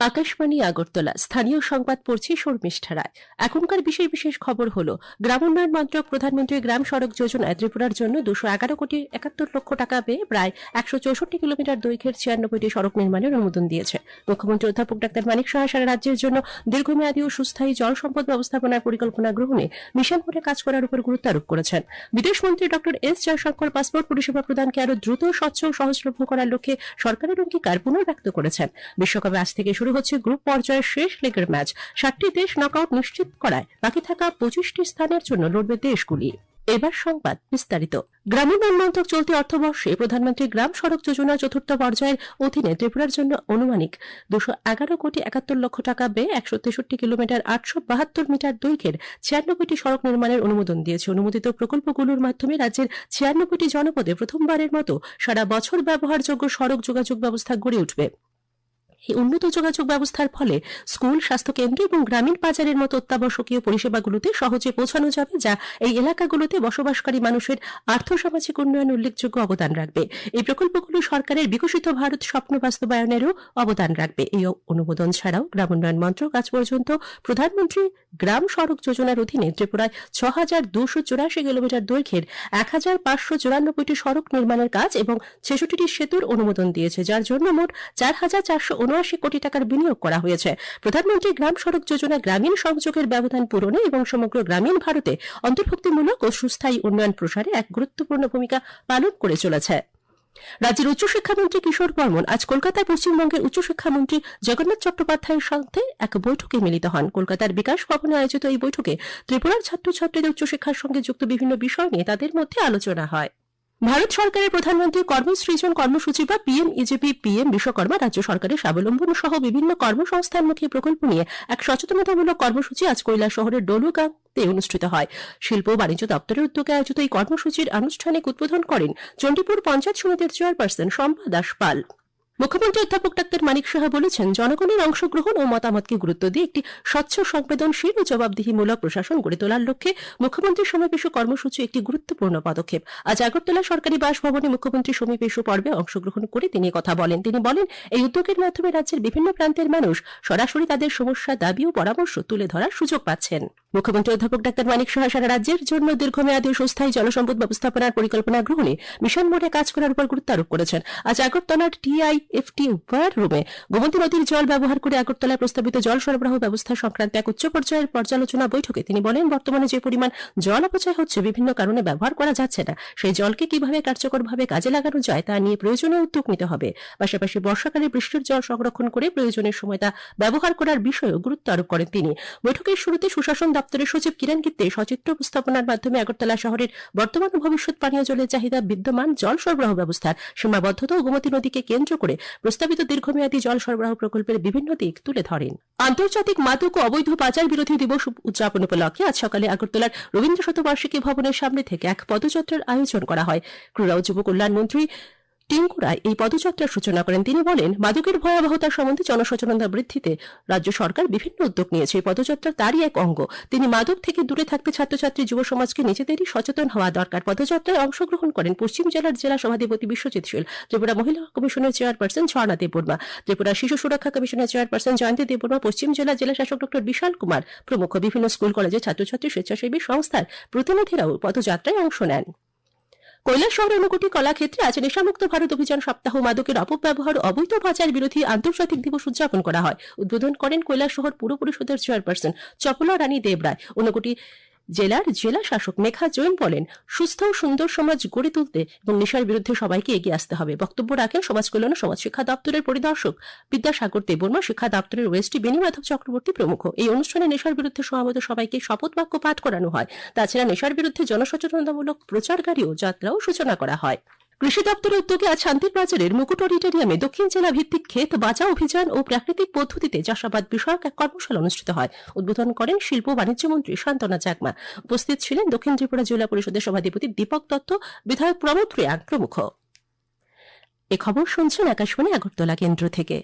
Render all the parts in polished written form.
আকাশবাণী আগরতলা স্থানীয় সংবাদ পড়ছি শর্মিষ্ঠা রায়। এখনকার বিশেষ বিশেষ খবর হলো, গ্রাম উন্নয়ন মন্ত্রক প্রধানমন্ত্রী গ্রাম সড়ক যোজনায় ত্রিপুরার জন্য 211,71,00,000 টাকা ব্যয়ে প্রায় 164 কিলোমিটার দৈর্ঘ্যের 96টি সড়ক নির্মাণের অনুমোদন দিয়েছে। মুখ্যমন্ত্রী অধ্যাপক ডাক্তার মানিক সাহা সারা রাজ্যের জন্য দীর্ঘমেয়াদী ও সুস্থায়ী জল সম্পদ ব্যবস্থাপনার পরিকল্পনা গ্রহণে মিশন মোডে কাজ করার উপর গুরুত্ব আরোপ করেছেন। বিদেশমন্ত্রী ডক্টর এস জয়শঙ্কর পাসপোর্ট পরিষেবা প্রদানকে আরো দ্রুত, স্বচ্ছ ও সহজলভ্য করার লক্ষ্যে সরকারের অঙ্গীকার পুনর্ব্যক্ত করেছেন। বিশ্বকাপে আজ থেকে শুরু হচ্ছে গ্রুপ পর্যায়ের শেষ লেগের ম্যাচ। 7টি দেশ নকআউট নিশ্চিত করায় বাকি থাকা 25টি স্থানের জন্য লড়বে দেশগুলি। এবার সংবাদ বিস্তারিত। গ্রামোন্নয়ন মন্ত্রক চলতি অর্থবর্ষে প্রধানমন্ত্রী গ্রাম সড়ক যোজনা চতুর্থ পর্যায়ের অধীনে ত্রিপুরার জন্য আনুমানিক 211,71,00,000 টাকা ব্যয়ে 163 কিলোমিটার 872 মিটার দৈর্ঘ্যের 96টি সড়ক নির্মাণের অনুমোদন দিয়েছে। অনুমোদিত প্রকল্পগুলোর মাধ্যমে রাজ্যের 96টি জনপদে প্রথমবারের মতো সারা বছর ব্যবহারযোগ্য সড়ক যোগাযোগ ব্যবস্থা গড়ে উঠবে। এই উন্নত যোগাযোগ ব্যবস্থার ফলে স্কুল, স্বাস্থ্যকেন্দ্র এবং গ্রামীণ বাজারের মতো অত্যাবশ্যকীয় পরিষেবাগুলোতে সহজে পৌঁছানো যাবে, যা এই এলাকাগুলোতে বসবাসকারী মানুষের আর্থসামাজিক উন্নয়নে উল্লেখযোগ্য অবদান রাখবে। এই প্রকল্পগুলো সরকারের বিকশিত ভারত স্বপ্ন বাস্তবায়নেরও অবদান রাখবে। এই অনুমোদন ছাড়াও গ্রাম উন্নয়ন মন্ত্রক আজ পর্যন্ত প্রধানমন্ত্রী গ্রাম সড়ক যোজনার অধীনে ত্রিপুরায় 6,284 কিলোমিটার দৈর্ঘ্যের 1,594টি সড়ক নির্মাণের কাজ এবং 66টি সেতুর অনুমোদন দিয়েছে, যার জন্য মোট 4,479 কোটি টাকার বিনিয়োগ করা হয়েছে। প্রধানমন্ত্রী গ্রাম সড়ক যোজনা গ্রামীণ সংযোগের ব্যবধান পূরণে এবং সমগ্র গ্রামীণ ভারতে অন্তর্ভুক্তিমূলক ও সুস্থায়ী উন্নয়ন প্রসারে এক গুরুত্বপূর্ণ ভূমিকা পালন করে চলেছে। রাজ্যের উচ্চশিক্ষামন্ত্রী কিশোর বর্মন আজ কলকাতায় পশ্চিমবঙ্গের উচ্চশিক্ষামন্ত্রী জগন্নাথ চট্টোপাধ্যায়ের সাথে এক বৈঠকে মিলিত হন। কলকাতার বিকাশ ভবনে আয়োজিত এই বৈঠকে ত্রিপুরার ছাত্রছাত্রীদের উচ্চশিক্ষার সঙ্গে যুক্ত বিভিন্ন বিষয় নিয়ে তাদের মধ্যে আলোচনা হয়। ভারত সরকারের প্রধানমন্ত্রী কর্মসৃজন কর্মসূচি বা পিএম-ইজিপি পিএম বিশ্বকর্মা রাজ্য সরকারের স্বাবলম্বন সহ বিভিন্ন কর্মসংস্থানমুখী প্রকল্প নিয়ে এক সচেতনতামূলক কর্মসূচি আজ কৈলাসহরের ডলুগাঁওতে অনুষ্ঠিত হয়। শিল্প ও বাণিজ্য দপ্তরের উদ্যোগে আয়োজিত এই কর্মসূচির আনুষ্ঠানিক উদ্বোধন করেন চণ্ডীপুর পঞ্চায়েত সমিতির চেয়ারপারসন শম্পা দাস পাল। মুখ্যমন্ত্রী অধ্যাপক ডাক্তার মানিক সাহা বলেছেন, জনগণের অংশগ্রহণ ও মতামতকে গুরুত্ব দিয়ে একটি স্বচ্ছ, সংবেদনশীল ও জবাবদিহিমূলক প্রশাসন গড়ে তোলার লক্ষ্যে মুখ্যমন্ত্রী সমীপেশু কর্মসূচি একটি গুরুত্বপূর্ণ পদক্ষেপ। আজ আগরতলা সরকারি বাসভবনে মুখ্যমন্ত্রী সমীপেশু পর্বে অংশগ্রহণ করে তিনি কথা বলেন। তিনি বলেন, এই উদ্যোগের মাধ্যমে রাজ্যের বিভিন্ন প্রান্তের মানুষ সরাসরি তাদের সমস্যা, দাবি ও পরামর্শ তুলে ধরার সুযোগ পাচ্ছেন। মুখ্যমন্ত্রী অধ্যাপক ডাক্তার মানিক সাহা সারা রাজ্যের জন্য দীর্ঘমেয়াদী ও সুস্থায়ী জলসম্পদ ব্যবস্থাপনার পরিকল্পনা গ্রহণে মিশন মোডে কাজ করার উপর গুরুত্ব আরোপ করেছেন। আজ আগরতলার টিআইএফটি ওয়ার রুমে গোমতী নদীর জল ব্যবহার করে আগরতলায় প্রস্তাবিত জল সরবরাহ ব্যবস্থা সংক্রান্ত এক উচ্চ পর্যায়ের পর্যালোচনা বৈঠকে তিনি বলেন, বর্তমানে যে পরিমাণ জল অপচয় হচ্ছে, বিভিন্ন কারণে ব্যবহার করা যাচ্ছে না, সেই জলকে কিভাবে কার্যকরভাবে কাজে লাগানো যায় তা নিয়ে প্রয়োজনীয় উদ্যোগ নিতে হবে। পাশাপাশি বর্ষাকালে বৃষ্টির জল সংরক্ষণ করে প্রয়োজনের সময় তা ব্যবহার করার বিষয়েও গুরুত্ব আরোপ করেন তিনি। বৈঠকের শুরুতে সুশাসন দপ্তরের সচিব কিরণ গিত্তে সচিত্র উপস্থাপনার মাধ্যমে আগরতলা শহরের বর্তমান ও ভবিষ্যৎ পানীয় জলের চাহিদা, বিদ্যমান জল সরবরাহ ব্যবস্থার সীমাবদ্ধতা ও গোমতী নদীকে কেন্দ্র করে প্রস্তাবিত দীর্ঘমেয়াদী জল সরবরাহ প্রকল্পের বিভিন্ন দিক তুলে ধরেন। আন্তর্জাতিক মাদক ও অবৈধ পাচার বিরোধী দিবস উদযাপন উপলক্ষে আজ সকালে আগরতলার রবীন্দ্র শতবার্ষিকী ভবনের সামনে থেকে এক পদযাত্রার আয়োজন করা হয়। ক্রীড়া ও যুব কল্যাণ মন্ত্রী টিঙ্কু রায় এই পদযাত্রার সূচনা করেন। তিনি বলেন, মাদকের ভয়াবহতা সম্বন্ধে জনসচেতনতা বৃদ্ধিতে রাজ্য সরকার বিভিন্ন উদ্যোগ নিয়েছে। এই পদযাত্রা তারই এক অঙ্গ। তিনি মাদক থেকে দূরে থাকতে ছাত্রছাত্রী, যুব সমাজকে নিজেদেরই সচেতন হওয়া দরকার। পদযাত্রায় অংশগ্রহণ করেন পশ্চিম জেলার জেলা সভাধিপতি বিশ্বজিৎ শীল, ত্রিপুরা মহিলা কমিশনের চেয়ারপারসন ঝর্ণা দেববর্মা, ত্রিপুরা শিশু সুরক্ষা কমিশনের চেয়ারপারসন জয়ন্তী দেববর্মা, পশ্চিম জেলা জেলা শাসক ডক্টর বিশাল কুমার প্রমুখ। বিভিন্ন স্কুল কলেজের ছাত্রছাত্রী, স্বেচ্ছাসেবী সংস্থার প্রতিনিধিরাও পদযাত্রায় অংশ নেন। কৈলাসহর ঊনকোটি কলাক্ষেত্রে আজ নেশামুক্ত ভারত অভিযান সপ্তাহ মাদকের অপব্যবহার, অবৈধ পাচার বিরোধী আন্তর্জাতিক দিবস উদযাপন করা হয়। উদ্বোধন করেন কৈলাসহর পুর পরিষদের চেয়ারপারসন চপলা রানী দেবরায়। ঊনকোটি জেলার জেলা শাসক মেঘা জৈন বলেন, সুস্থ ও সুন্দর সমাজ গড়ে তুলতে এবং নেশার বিরুদ্ধে সবাইকে এগিয়ে আসতে হবে। বক্তব্য রাখেন সমাজ কল্যাণ ও সমাজ শিক্ষা দপ্তরের পরিদর্শক বিদ্যাসাগর দেববর্মা, শিক্ষা দপ্তরের ওএসডি বেণীমাধব চক্রবর্তী প্রমুখ। এই অনুষ্ঠানে নেশার বিরুদ্ধে সমবেত সবাইকে শপথ বাক্য পাঠ করানো হয়। তাছাড়া নেশার বিরুদ্ধে জনসচেতনতামূলক প্রচারকারী ও যাত্রাও সূচনা করা হয়। কৃষি দপ্তরের উদ্যোগে আজ শান্তির বাজারের মুকুট অডিটোরিয়ামে দক্ষিণ জেলা ভিত্তিক ক্ষেত বাঁচাও অভিযান ও প্রাকৃতিক পদ্ধতিতে চাষাবাদ বিষয়ক এক কর্মশালা অনুষ্ঠিত হয়। উদ্বোধন করেন শিল্প ও বাণিজ্য মন্ত্রী শান্তনা চাকমা। উপস্থিত ছিলেন দক্ষিণ ত্রিপুরা জেলা পরিষদের সভাধিপতি দীপক দত্ত, বিধায়ক প্রমোদ রিয়াং প্রমুখ। এ খবর শুনছেন আকাশবাণী আগরতলা কেন্দ্র থেকে।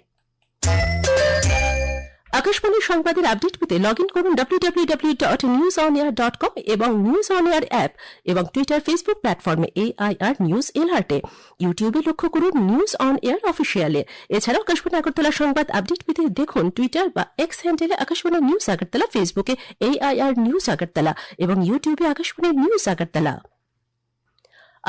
আকাশবাণীর সংবাদের আপডেট পেতে লগ ইন করুন www.newsonair.com এবং নিউজ অন এয়ার অ্যাপ এবং টুইটার ফেসবুক প্ল্যাটফর্মে AIR নিউজ এলআরটে। ইউটিউবে লক্ষ্য করুন নিউজ অন এয়ার অফিসিয়ালে। এছাড়াও আকাশবাণী আগরতলা সংবাদ আপডেট পেতে দেখুন টুইটার বা এক্স হ্যান্ডেলে আকাশবাণী নিউজ আগরতলা, ফেসবুকে AIR নিউজ আগরতলা এবং ইউটিউবে আকাশবাণী নিউজ আগরতলা।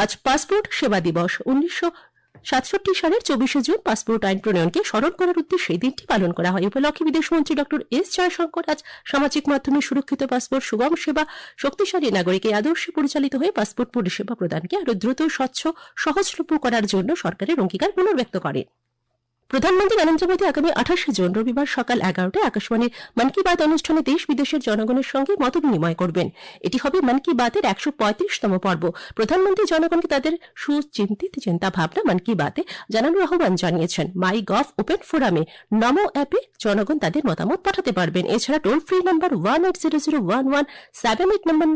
আজ পাসপোর্ট সেবা দিবস। 1967 সালের 24 জুন পাসপোর্ট আইন প্রণয়নকে স্মরণ করার উদ্দেশ্যে দিনটি পালন করা হয়। উপলক্ষে বিদেশমন্ত্রী ডক্টর এস জয়শঙ্কর আজ সামাজিক মাধ্যমে সুরক্ষিত পাসপোর্ট, সুগম সেবা, শক্তিশালী নাগরিক এই আদর্শে পরিচালিত হয়ে পাসপোর্ট পরিষেবা প্রদানকে আরো দ্রুত, স্বচ্ছ, সহজলভ্য করার জন্য সরকারের অঙ্গীকার পুনর্ব্যক্ত করেন। প্রধানমন্ত্রী নরেন্দ্র মোদী আগামী 28 জুন রবিবার সকাল 11টায় আকাশবাণীর মন কি বাত অনুষ্ঠানে দেশ বিদেশের জনগণের সঙ্গে মতবিনিময় করবেন। এটি হবে মন কি বাতের 135তম পর্ব। প্রধানমন্ত্রী জনগণকে তাদের সুচিন্তিত চিন্তা ভাবনা মন কি বাতে জানানোর আহ্বান জানিয়েছেন। মাই গভ ওপেন ফোরামে নমো অ্যাপে জনগণ তাদের মতামত পাঠাতে পারবেন। এছাড়া টোল ফ্রি নাম্বার 18001178 নম্বর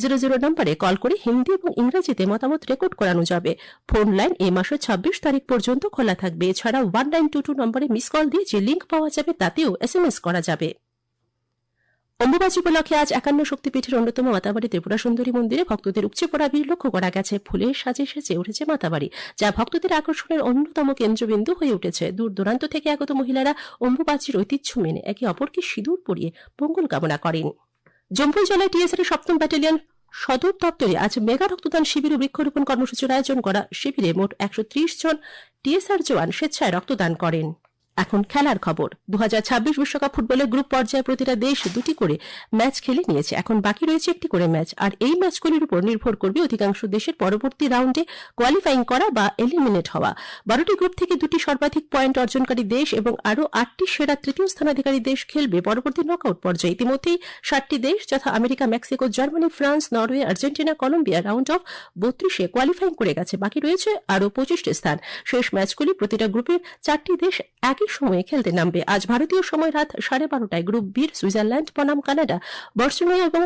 00 নম্বরে কল করে হিন্দি এবং ইংরেজিতে মতামত রেকর্ড করানো যাবে। ফোন লাইন এই মাসের 26 তারিখ পর্যন্ত খোলা থাকবে। এছাড়া 1922 নম্বরে মিস কল দিয়ে যে লিঙ্ক পাওয়া যাবে তাতেও SMS করা যাবে। অম্বুবাচী উপলক্ষে আজ 51 শক্তিপীঠের অন্যতম মাতাবাড়ি ত্রিপুরা সুন্দরী মন্দিরে ভক্তদের উপচে পড়া ভিড় লক্ষ্য করা গেছে। ফুলের সাজে সেজে উঠেছে মাতাবাড়ি, যা ভক্তদের আকর্ষণের অন্যতম কেন্দ্রবিন্দু হয়ে উঠেছে। দূর দূরান্ত থেকে আগত মহিলারা অম্বুবাচীর ঐতিহ্য মেনে একে অপরকে সিঁদুর পরিয়ে মঙ্গল কামনা করেন। জম্মু জেলায় TSR 7ম ব্যাটালিয়ন সদর দপ্তরে আজ মেগা রক্তদান শিবির ও বৃক্ষরোপণ কর্মসূচির আয়োজন করা। শিবিরে মোট 130 জন TSR জওয়ান স্বেচ্ছায় রক্তদান করেন। এখন খেলার খবর। 2026 বিশ্বকাপ ফুটবলের গ্রুপ পর্যায়ে প্রতিটা দেশ 2টি করে ম্যাচ খেলে নিয়েছে। এখন বাকি রয়েছে 1টি করে ম্যাচ, আর এই ম্যাচগুলির উপর নির্ভর করবে অধিকাংশ দেশের পরবর্তী রাউন্ডে কোয়ালিফাইং করা বা এলিমিনেট হওয়া। 12টি গ্রুপ থেকে 2টি সর্বাধিক পয়েন্ট অর্জনকারী দেশ এবং আরও 8টি সেরা তৃতীয় স্থানাধিকারী দেশ খেলবে পরবর্তী নকআউট পর্যায়ে। ইতিমধ্যেই 7টি দেশ যথা America, Mexico, Germany, France, Norway, Argentina, Colombia round of 32-এ কোয়ালিফাইং করে গেছে। বাকি রয়েছে আরও 25টি স্থান। শেষ ম্যাচগুলি প্রতিটা গ্রুপের 4টি দেশ একই সময়ে খেলতে নামবে। আজ ভারতীয় সময় রাত 12:30টায় গ্রুপ বি সুইজারল্যান্ড বনাম কানাডা, বর্সেলোনা এবং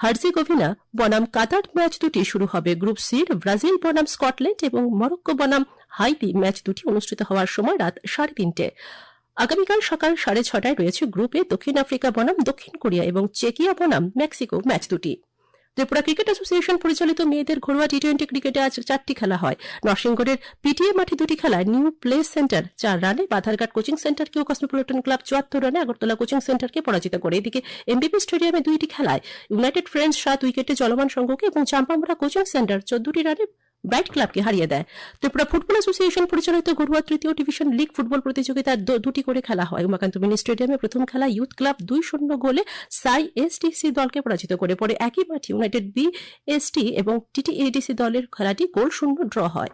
হার্জেগোভিনা বনাম কাতার ম্যাচ দুটি শুরু হবে। গ্রুপ সি ব্রাজিল বনাম স্কটল্যান্ড এবং মরক্কো বনাম হাইতি ম্যাচ দুটি অনুষ্ঠিত হওয়ার সময় রাত 3:30। আগামীকাল সকাল 6:30টায় রয়েছে গ্রুপে দক্ষিণ আফ্রিকা বনাম দক্ষিণ কোরিয়া এবং চেকিয়া বনাম মেক্সিকো ম্যাচ দুটি। ত্রিপুরা ক্রিকেট অ্যাসোসিয়েশন পরিচালিত মেয়েদের ঘরোয়া টি20 ক্রিকেটে আজ 4টি খেলা হয়। নরসিংগড়ের পিটিএ মাঠে 2টি খেলায় নিউ প্লে সেন্টার 4 রানে, বাধারঘাট কোচিং সেন্টারকেও কসমোপলিটন ক্লাব 74 রানে আগরতলা কোচিং সেন্টারকে পরাজিত করে। এদিকে এমবিপি স্টেডিয়ামে 2টি খেলায় ইউনাইটেড ফ্রেন্ডস 7 উইকেটে জলমান সংঘকে এবং চাম্পামরা কোচিং সেন্টার 14টি রানে ব্রাইট ক্লাবকে হারিয়ে দেয়। ত্রিপুরা ফুটবল অ্যাসোসিয়েশন পরিচালিত ঘরোয়া তৃতীয় ডিভিশন লিগ ফুটবল প্রতিযোগিতার 2টি করে খেলা হয়। উমাকান্ত মিনি স্টেডিয়ামে প্রথম খেলা ইউথ ক্লাব 2-0 গোলে সাই এসটিসি দলকে পরাজিত করে। পরে একই মাঠে ইউনাইটেড বিএসটি এবং টিটিএডিসি দলের খেলাটি গোল-শূন্য ড্র হয়।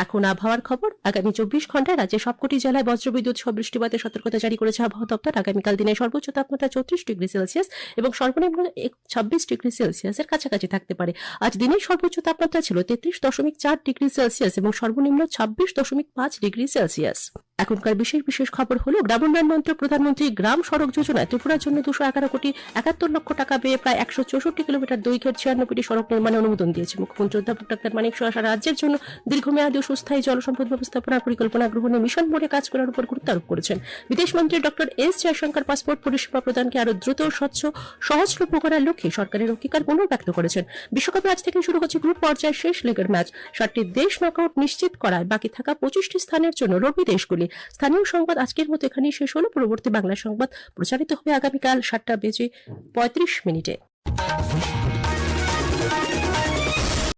এখন আবহাওয়ার খবর। আগামী 24 ঘন্টায় রাজ্যের সবকটি জেলায় বজ্রবিদ্যুৎ সহ বৃষ্টিপাতের সতর্কতা জারি করেছে আবহাওয়া দপ্তর। আগামীকাল দিনের সর্বোচ্চ তাপমাত্রা 34 ডিগ্রি সেলসিয়াস এবং সর্বনিম্ন 26 ডিগ্রি সেলসিয়াসের কাছাকাছি থাকতে পারে। আজ দিনের সর্বোচ্চ তাপমাত্রা ছিল 33.4 ডিগ্রি সেলসিয়াস এবং সর্বনিম্ন 26.5 ডিগ্রি সেলসিয়াস। এখনকার বিশেষ খবর হলো, গ্রামোন্নয়ন মন্ত্রক প্রধানমন্ত্রী গ্রাম সড়ক যোজনায় ত্রিপুরার জন্য 211.71 লক্ষ টাকা ব্যয়ে প্রায় 164 কিলোমিটার দৈর্ঘ্যের 96টি সড়ক নির্মাণে অনুমোদন দিয়েছে। মুখ্যমন্ত্রী অধ্যাপক ডাক্তার মানিক সাহা সারা রাজ্যের জন্য দীর্ঘমেয়াদী ও সুস্থায়ী জলসম্পদ ব্যবস্থাপনার পরিকল্পনা গ্রহণে মিশন মোডে কাজ করার উপর গুরুত্ব আরোপ করেছেন। বিদেশমন্ত্রী ডক্টর এস জয়শঙ্কর পাসপোর্ট পরিষেবা প্রদানকে আরো দ্রুত, স্বচ্ছ, সহজলভ্য করার লক্ষ্যে সরকারের অঙ্গীকার পুনর্ব্যক্ত করেছেন। বিশ্বকাপে আজ থেকে শুরু হচ্ছে গ্রুপ পর্যায়ের শেষ লেগের ম্যাচ। 7টি দেশ নকআউট নিশ্চিত করায় বাকি থাকা 25টি স্থানের জন্য লড়বে দেশগুলি। স্থানীয় সংবাদ আজকের মতো এখানেই শেষ হলো। পরবর্তী বাংলা সংবাদ প্রচারিত হবে আগামীকাল 7:35 মিনিটে।